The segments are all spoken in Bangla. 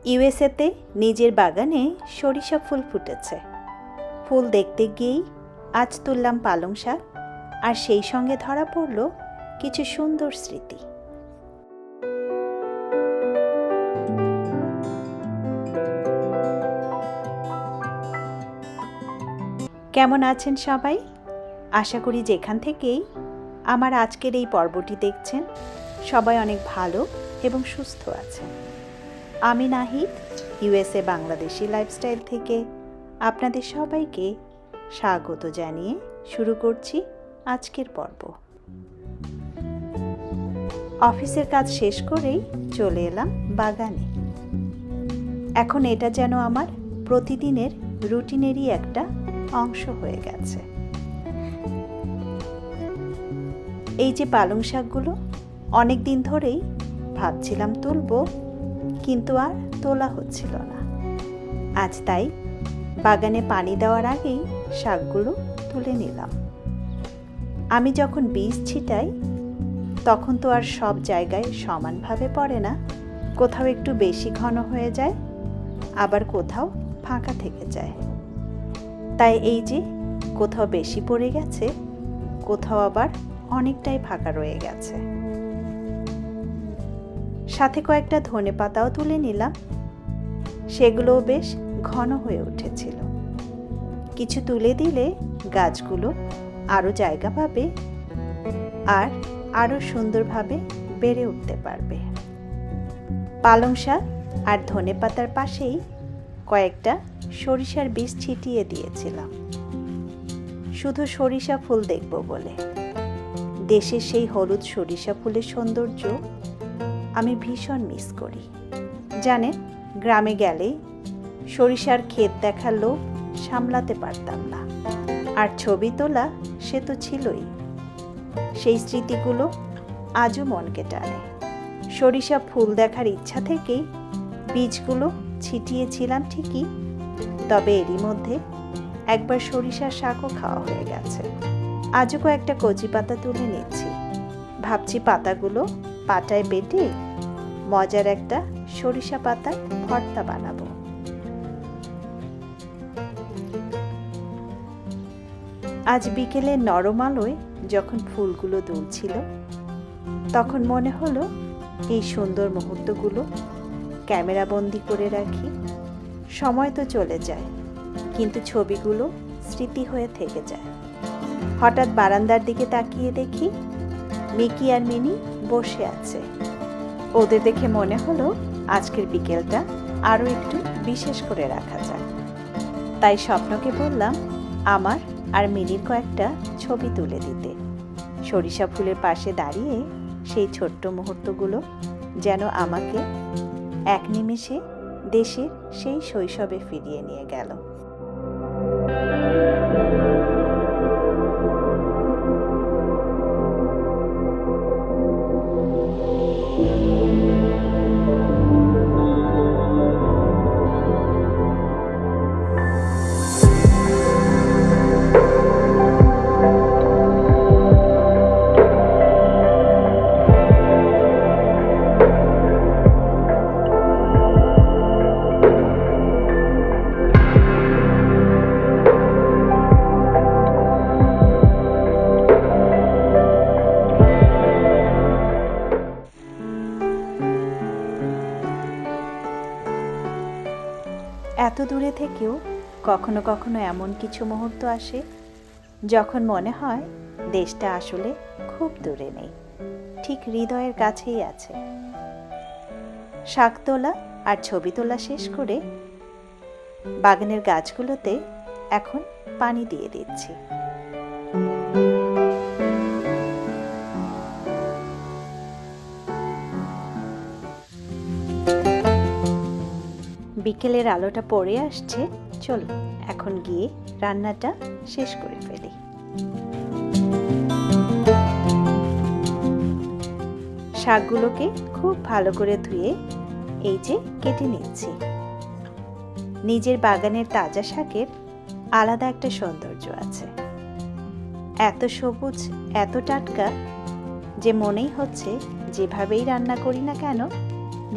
ইউএসএতে নিজের বাগানে সরিষা ফুল ফুটেছে। ফুল দেখতে গিয়েই আজ তুললাম পালং শাক, আর সেই সঙ্গে ধরা পড়ল কিছু সুন্দর স্মৃতি। কেমন আছেন সবাই? আশা করি যেখান থেকেই আমার আজকের এই পর্বটি দেখছেন সবাই অনেক ভালো এবং সুস্থ আছেন। আমি নাহিদ, ইউএসএ বাংলাদেশি লাইফস্টাইল থেকে আপনাদের সবাইকে স্বাগত জানিয়ে শুরু করছি আজকের পর্ব। অফিসের কাজ শেষ করেই চলে এলাম বাগানে। এখন এটা যেন আমার প্রতিদিনের রুটিনেরই একটা অংশ হয়ে গেছে। এই যে পালং শাকগুলো অনেক দিন ধরেই ভাবছিলাম তুলব, কিন্তু আর তোলা হচ্ছিল না। আজ তাই বাগানে পানি দেওয়ার আগেই শাকগুলো তুলে নিলাম। আমি যখন বীজ ছিটাই তখন তো আর সব জায়গায় সমানভাবে পড়ে না, কোথাও একটু বেশি ঘন হয়ে যায়, আবার কোথাও ফাঁকা থেকে যায়। তাই এই যে কোথাও বেশি পড়ে গেছে, কোথাও আবার অনেকটাই ফাঁকা রয়ে গেছে। সাথে কয়েকটা ধনেপাতাও তুলে নিলাম, সেগুলোও বেশ ঘন হয়ে উঠেছিল। কিছু তুলে দিলে গাছগুলো আরও জায়গা পাবে আর আরও সুন্দরভাবে বেড়ে উঠতে পারবে। পালং শাক আর ধনেপাতার পাশেই কয়েকটা সরিষার বীজ ছিটিয়ে দিয়েছিলাম, শুধু সরিষা ফুল দেখব বলে। দেশের সেই হলুদ সরিষা ফুলের সৌন্দর্য আমি ভীষণ মিস করি। জানেন, গ্রামে গেলেই সরিষার ক্ষেত দেখার লোভ সামলাতে পারতাম না, আর ছবি তোলা সে তো ছিলই। সেই স্মৃতিগুলো আজও মনকে টানে। সরিষা ফুল দেখার ইচ্ছা থেকেই বীজগুলো ছিটিয়েছিলাম ঠিকই, তবে এরই মধ্যে একবার সরিষার শাকও খাওয়া হয়ে গেছে। আজও কয়েকটা কচি পাতা তুলে নিচ্ছি। ভাবছি পাতাগুলো পাটায় বেটে মজার একটা সরিষা পাতার ভর্তা বানাবো। আজ বিকেলে নরম আলোয় যখন ফুলগুলো দুলছিল, তখন মনে হলো এই সুন্দর মুহূর্তগুলো ক্যামেরা বন্দি করে রাখি। সময় তো চলে যায়, কিন্তু ছবিগুলো স্মৃতি হয়ে থেকে যায়। হঠাৎ বারান্দার দিকে তাকিয়ে দেখি মিকি আর মিনি বসে আছে। ওদের দেখে মনে হলো আজকের বিকেলটা আরও একটু বিশেষ করে রাখা যায়। তাই স্বপ্নকে বললাম আমার আর মিনির কয়েকটা ছবি তুলে দিতে। সরিষা ফুলের পাশে দাঁড়িয়ে সেই ছোট্ট মুহূর্তগুলো যেন আমাকে এক নিমেষে দেশের সেই শৈশবে ফিরিয়ে নিয়ে গেল। এত দূরে থেকেও কখনো কখনো এমন কিছু মুহূর্ত আসে যখন মনে হয় দেশটা আসলে খুব দূরে নেই, ঠিক হৃদয়ের কাছেই আছে। শাক তোলা আর ছবি তোলা শেষ করে বাগানের গাছগুলোতে এখন পানি দিয়ে দিচ্ছি। বিকেলের আলোটা পড়ে আসছে, চলো এখন গিয়ে রান্নাটা শেষ করে ফেলি। শাকগুলোকে খুব ভালো করে ধুয়ে এই যে কেটে নিচ্ছি। নিজের বাগানের তাজা শাকের আলাদা একটা সৌন্দর্য আছে। এত সবুজ, এত টাটকা যে মনেই হচ্ছে যেভাবেই রান্না করি না কেন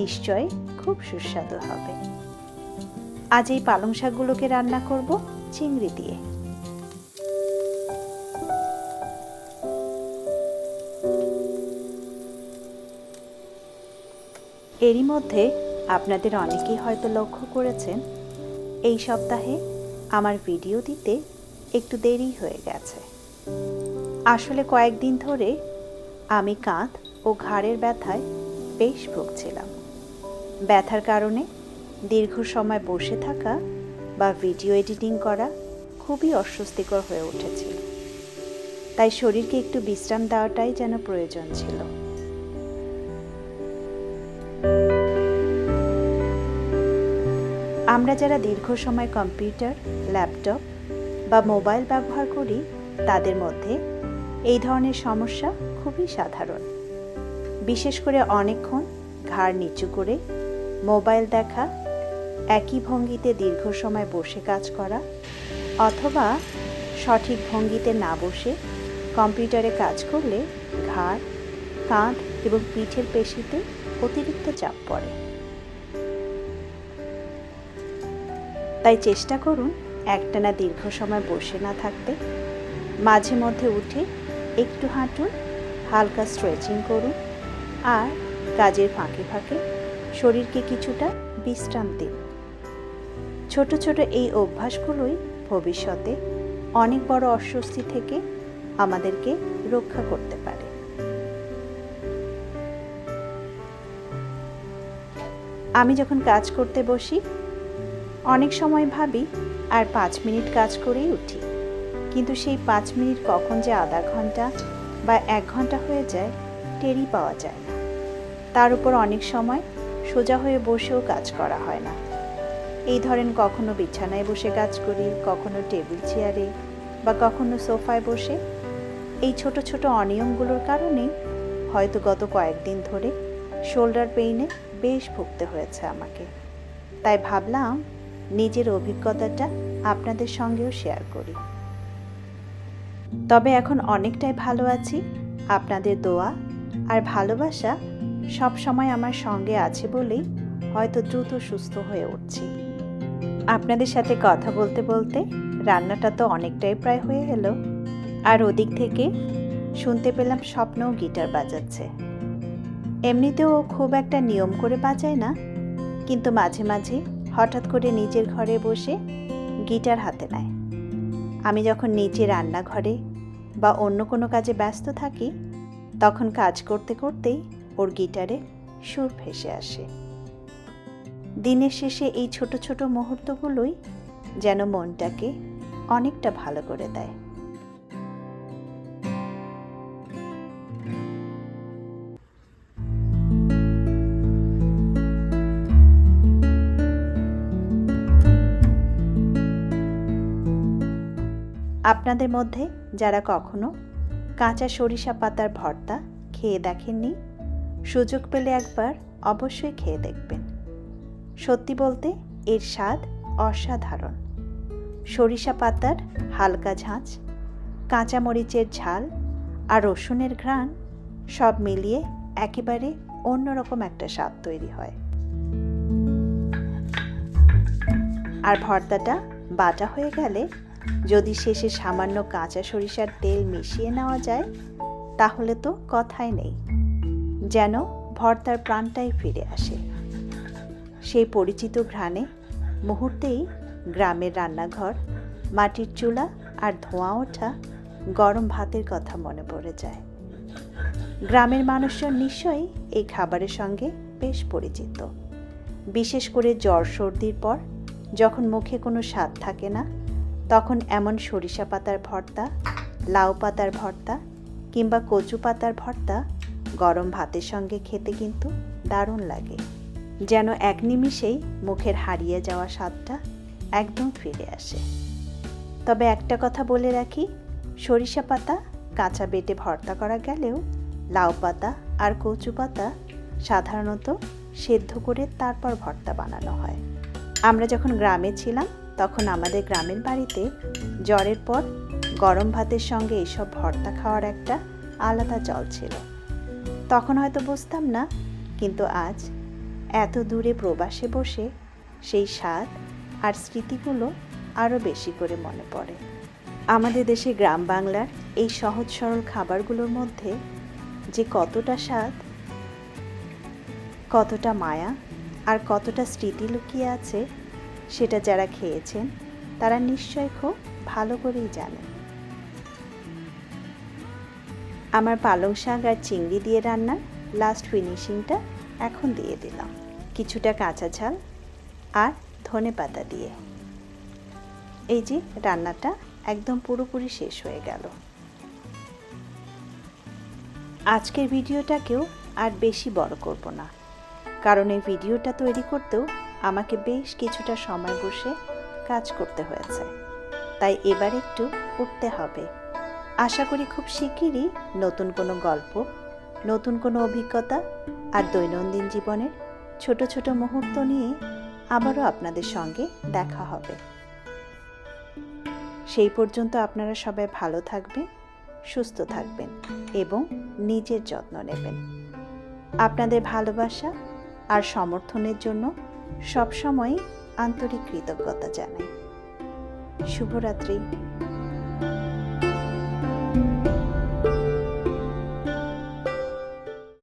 নিশ্চয় খুব সুস্বাদু হবে। আজ এই পালং শাকগুলোকে রান্না করব চিংড়ি দিয়ে। এরই মধ্যে আপনাদের অনেকেই হয়তো লক্ষ্য করেছেন এই সপ্তাহে আমার ভিডিও দিতে একটু দেরি হয়ে গেছে। আসলে কয়েকদিন ধরে আমি কাঁধ ও ঘাড়ের ব্যথায় বেশ ভুগছিলাম। ব্যথার কারণে দীর্ঘ সময় বসে থাকা বা ভিডিও এডিটিং করা খুবই অস্বস্তিকর হয়ে উঠেছিল। তাই শরীরকে একটু বিশ্রাম দেওয়াটাই যেন প্রয়োজন ছিল। আমরা যারা দীর্ঘ সময় কম্পিউটার, ল্যাপটপ বা মোবাইল ব্যবহার করি তাদের মধ্যে এই ধরনের সমস্যা খুবই সাধারণ। বিশেষ করে অনেকক্ষণ ঘাড় নিচু করে মোবাইল দেখা, একই ভঙ্গিতে দীর্ঘ সময় বসে কাজ করা, অথবা সঠিক ভঙ্গিতে না বসে কম্পিউটারে কাজ করলে ঘাড়, কাঁধ এবং পিঠের পেশিতে অতিরিক্ত চাপ পড়ে। তাই চেষ্টা করুন একটানা দীর্ঘ সময় বসে না থাকতে। মাঝে মধ্যে উঠে একটু হাঁটুন, হালকা স্ট্রেচিং করুন, আর কাজের ফাঁকে ফাঁকে শরীরকে কিছুটা বিশ্রাম দিন। ছোট ছোট এই অভ্যাসগুলোই ভবিষ্যতে অনেক বড় অস্বস্তি থেকে আমাদেরকে রক্ষা করতে পারে। আমি যখন কাজ করতে বসি অনেক সময় ভাবি আর 5 মিনিট কাজ করেই উঠি, কিন্তু সেই 5 মিনিট কখন যে আধা ঘন্টা বা 1 ঘন্টা হয়ে যায় টেরই পাওয়া যায় না। তার উপর অনেক সময় সোজা হয়ে বসেও কাজ করা হয় না। এই ধরেন কখনো বিছানায় বসে কাজ করি, কখনো টেবিল চেয়ারে বা কখনো সোফায় বসে। এই ছোট ছোট অনিয়মগুলোর কারণে হয়তো গত কয়েকদিন ধরে শোল্ডার পেইনে বেশ ভুগতে হয়েছে আমাকে। তাই ভাবলাম নিজের অভিজ্ঞতাটা আপনাদের সঙ্গেও শেয়ার করি। তবে এখন অনেকটাই ভালো আছি। আপনাদের দোয়া আর ভালোবাসা সব সময় আমার সঙ্গে আছে বলেই হয়তো দ্রুত সুস্থ হয়ে উঠছি। আপনাদের সাথে কথা বলতে বলতে রান্নাটা তো অনেকটাই প্রায় হয়ে এলো। আর ওদিক থেকে শুনতে পেলাম স্বপ্নও গিটার বাজাচ্ছে। এমনিতেও খুব একটা নিয়ম করে বাজায় না, কিন্তু মাঝে মাঝে হঠাৎ করে নিজের ঘরে বসে গিটার হাতে নেয়। আমি যখন নিচে রান্নাঘরে বা অন্য কোনো কাজে ব্যস্ত থাকি তখন কাজ করতে করতেই ওর গিটারে সুর ভেসে আসে। দিনের শেষে এই ছোট ছোট মুহূর্তগুলোই যেন মনটাকে অনেকটা ভালো করে দেয়। আপনাদের মধ্যে যারা কখনো কাঁচা সরিষা পাতার ভর্তা খেয়ে দেখেননি, সুযোগ পেলে একবার অবশ্যই খেয়ে দেখবেন। সত্যি বলতে এর স্বাদ অসাধারণ। সরিষা পাতার হালকা ঝাঁঝ, কাঁচামরিচের ঝাল আর রসুনের ঘ্রাণ সব মিলিয়ে একেবারে অন্যরকম একটা স্বাদ তৈরি হয়। আর ভর্তাটা বাটা হয়ে গেলে যদি শেষে সামান্য কাঁচা সরিষার তেল মিশিয়ে নেওয়া যায় তাহলে তো কথাই নেই, যেন ভর্তার প্রাণটাই ফিরে আসে। সেই পরিচিত ঘ্রাণে মুহূর্তেই গ্রামের রান্নাঘর, মাটির চুলা আর ধোঁয়া ওঠা গরম ভাতের কথা মনে পড়ে যায়। গ্রামের মানুষজন নিশ্চয়ই এই খাবারের সঙ্গে বেশ পরিচিত। বিশেষ করে জ্বর সর্দির পর যখন মুখে কোনো স্বাদ থাকে না তখন এমন সরিষা পাতার ভর্তা, লাউ পাতার ভর্তা কিংবা কচু পাতার ভর্তা গরম ভাতের সঙ্গে খেতে কিন্তু দারুণ লাগে। যেন এক নিমিষেই মুখের হারিয়ে যাওয়া স্বাদটা একদম ফিরে আসে। তবে একটা কথা বলে রাখি, সরিষা পাতা কাঁচা বেটে ভর্তা করা গেলেও লাউ পাতা আর কচু পাতা সাধারণত সেদ্ধ করে তারপর ভর্তা বানানো হয়। আমরা যখন গ্রামে ছিলাম তখন আমাদের গ্রামের বাড়িতে জ্বরের পর গরম ভাতের সঙ্গে এইসব ভর্তা খাওয়ার একটা আলাদা চল ছিল। তখন হয়তো বুঝতাম না, কিন্তু আজ এত দূরে প্রবাসে বসে সেই স্বাদ আর স্মৃতিগুলো আরও বেশি করে মনে পড়ে। আমাদের দেশে গ্রাম বাংলার এই সহজ সরল খাবারগুলোর মধ্যে যে কতটা স্বাদ, কতটা মায়া আর কতটা স্মৃতি লুকিয়ে আছে, সেটা যারা খেয়েছেন তারা নিশ্চয় খুব ভালো করেই জানেন। আমার পালং শাক আর চিংড়ি দিয়ে রান্নার লাস্ট ফিনিশিংটা এখন দিয়ে দিলাম কিছুটা কাঁচা ঝাল আর ধনেপাতা দিয়ে। এই যে রান্নাটা একদম পুরোপুরি শেষ হয়ে গেল। আজকের ভিডিওটাকেও আর বেশি বড় করব না, কারণ এই ভিডিওটা তৈরি করতেও আমাকে বেশ কিছুটা সময় বসে কাজ করতে হয়েছে, তাই এবার একটু উঠতে হবে। আশা করি খুব শিগগিরই নতুন কোনো গল্প, নতুন কোনো অভিজ্ঞতা আর দৈনন্দিন জীবনের ছোট ছোট মুহূর্ত নিয়ে আবারও আপনাদের সঙ্গে দেখা হবে। সেই পর্যন্ত আপনারা সবাই ভালো থাকবেন, সুস্থ থাকবেন এবং নিজের যত্ন নেবেন। আপনাদের ভালোবাসা আর সমর্থনের জন্য সবসময়ই আন্তরিক কৃতজ্ঞতা জানাই। শুভরাত্রি।